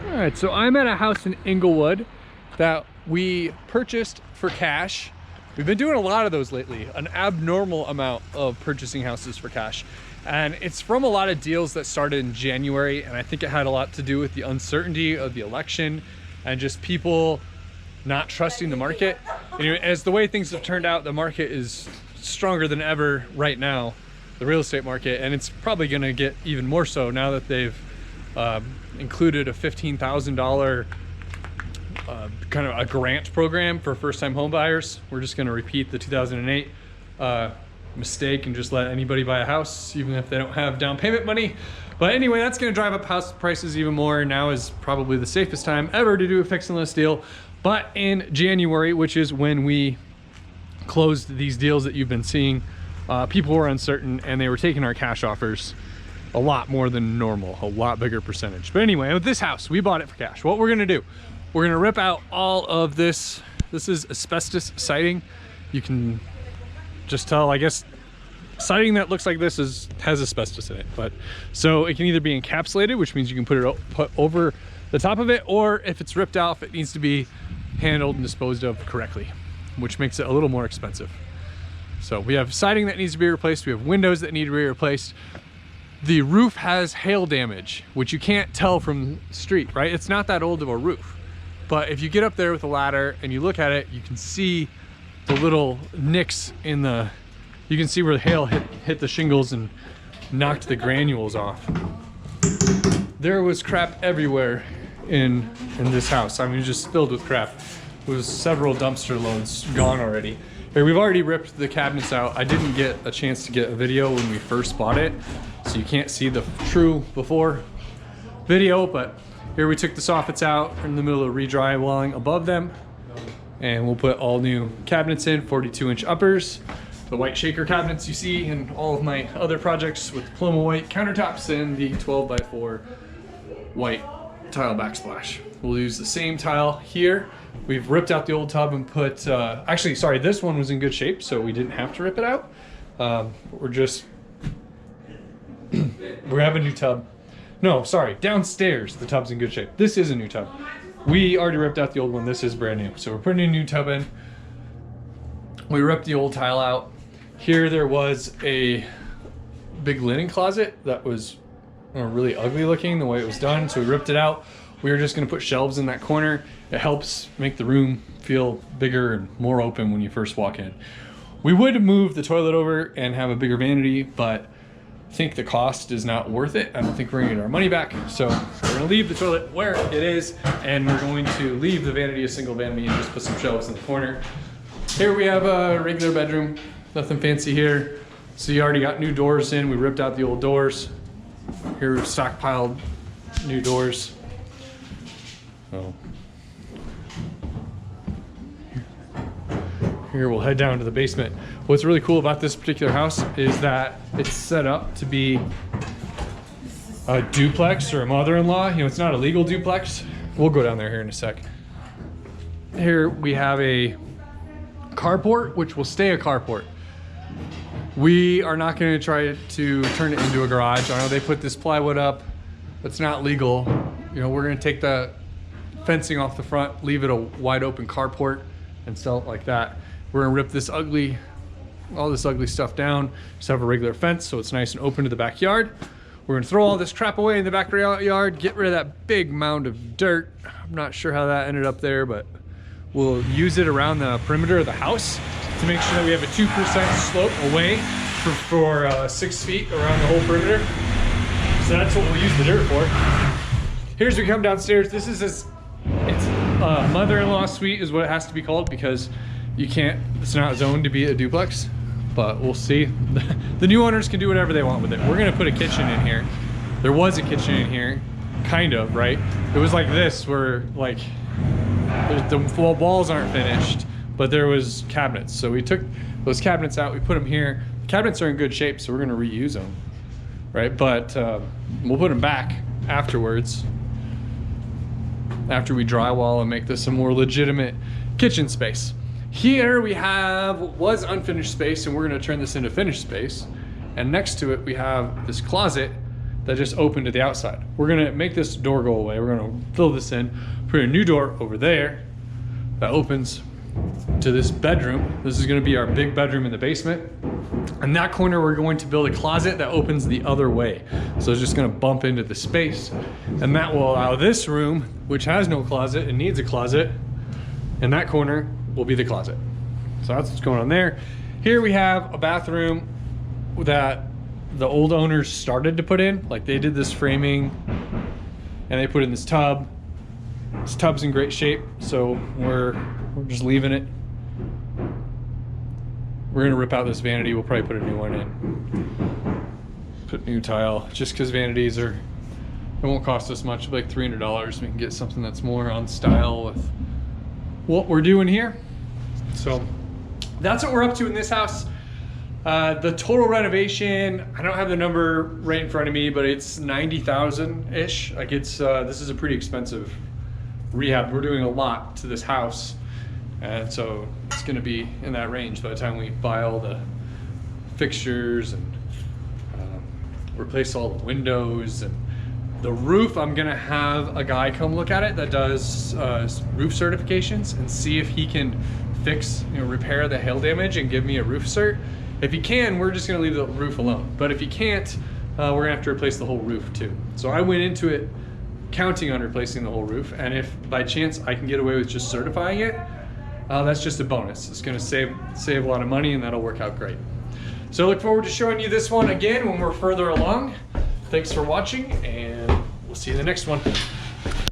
All right, so I'm at a house in Inglewood that we purchased for cash. We've been doing a lot of those lately, an abnormal amount of purchasing houses for cash. And it's from a lot of deals that started in January, and I think it had a lot to do with the uncertainty of the election and just people not trusting the market. And as the way things have turned out, the market is stronger than ever right now, the real estate market, and it's probably gonna get even more so now that they've included a $15,000 kind of a grant program for first-time home buyers. We're just going to repeat the 2008 mistake and just let anybody buy a house even if they don't have down payment money. But anyway, that's going to drive up house prices even more. Now is probably the safest time ever to do a fix and list deal. But in January, which is when we closed these deals that you've been seeing, people were uncertain and they were taking our cash offers a lot more than normal, a lot bigger percentage. But anyway, with this house, we bought it for cash. What we're gonna do, we're gonna rip out all of this. This is asbestos siding. You can just tell, I guess, siding that looks like this has asbestos in it. But so it can either be encapsulated, which means you can put over the top of it, or if it's ripped off, it needs to be handled and disposed of correctly, which makes it a little more expensive. So we have siding that needs to be replaced. We have windows that need to be replaced. The roof has hail damage, which you can't tell from the street, right? It's not that old of a roof. But if you get up there with a ladder and you look at it, you can see the little nicks in the, you can see where the hail hit the shingles and knocked the granules off. There was crap everywhere in this house. I mean, just filled with crap. It was several dumpster loads gone already. Here, we've already ripped the cabinets out. I didn't get a chance to get a video when we first bought it, so you can't see the true before video, but here we took the soffits out. We're in the middle of re-drywalling above them, and we'll put all new cabinets in, 42-inch uppers, the white shaker cabinets you see in all of my other projects with Paloma white countertops and the 12x4 white tile backsplash. We'll use the same tile here. We've ripped out the old tub and put, actually, sorry, this one was in good shape, so we didn't have to rip it out. We have a new tub. No, sorry, downstairs, the tub's in good shape. This is a new tub. We already ripped out the old one. This is brand new. So we're putting a new tub in. We ripped the old tile out. Here there was a big linen closet that was really ugly looking the way it was done. So we ripped it out. We were just gonna put shelves in that corner. It helps make the room feel bigger and more open when you first walk in. We would move the toilet over and have a bigger vanity, but I think the cost is not worth it. I don't think we're gonna get our money back. So we're gonna leave the toilet where it is, and we're going to leave the vanity a single vanity and just put some shelves in the corner. Here we have a regular bedroom, nothing fancy here. So you already got new doors in. We ripped out the old doors. Here we've stockpiled new doors. So here we'll head down to the basement. What's really cool about this particular house is that it's set up to be a duplex or a mother-in-law. You know, it's not a legal duplex. We'll go down there here in a sec. Here we have a carport, which will stay a carport. We are not going to try to turn it into a garage. I know they put this plywood up. That's not legal. You know, we're going to take the fencing off the front, leave it a wide open carport, and sell it like that. We're going to rip this all this ugly stuff down, just have a regular fence so it's nice and open to the backyard. We're going to throw all this crap away in the backyard, get rid of that big mound of dirt. I'm not sure how that ended up there, but we'll use it around the perimeter of the house to make sure that we have a 2% slope away for 6 feet around the whole perimeter. So that's what we'll use the dirt for. Here's we come downstairs. This is it's a mother-in-law suite is what it has to be called, because it's not zoned to be a duplex, but we'll see. The new owners can do whatever they want with it. We're gonna put a kitchen in here. There was a kitchen in here, kind of, right? It was like this, where like, the walls aren't finished, but there was cabinets. So we took those cabinets out, we put them here. The cabinets are in good shape, so we're gonna reuse them, right? But we'll put them back afterwards, after we drywall and make this a more legitimate kitchen space. Here we was unfinished space, and we're gonna turn this into finished space. And next to it, we have this closet that just opened to the outside. We're gonna make this door go away. We're gonna fill this in, put a new door over there that opens to this bedroom. This is gonna be our big bedroom in the basement. In that corner, we're going to build a closet that opens the other way. So it's just gonna bump into the space. And that will allow this room, which has no closet and needs a closet, in that corner will be the closet. So that's what's going on there. Here we have a bathroom that the old owners started to put in. Like they did this framing and they put in this tub. This tub's in great shape, so we're just leaving it. We're gonna rip out this vanity. We'll probably put a new one in. Put new tile, just because vanities are, it won't cost us much, like $300. We can get something that's more on style with what we're doing here. So that's what we're up to in this house. The total renovation, I don't have the number right in front of me, but it's 90,000-ish. Like it's, this is a pretty expensive rehab. We're doing a lot to this house. And so it's gonna be in that range by the time we buy all the fixtures and replace all the windows. And the roof, I'm gonna have a guy come look at it that does roof certifications and see if he can fix, repair the hail damage and give me a roof cert. If he can, we're just gonna leave the roof alone. But if he can't, we're gonna have to replace the whole roof too. So I went into it counting on replacing the whole roof. And if by chance I can get away with just certifying it, that's just a bonus. It's gonna save a lot of money and that'll work out great. So I look forward to showing you this one again when we're further along. Thanks for watching and we'll see you in the next one.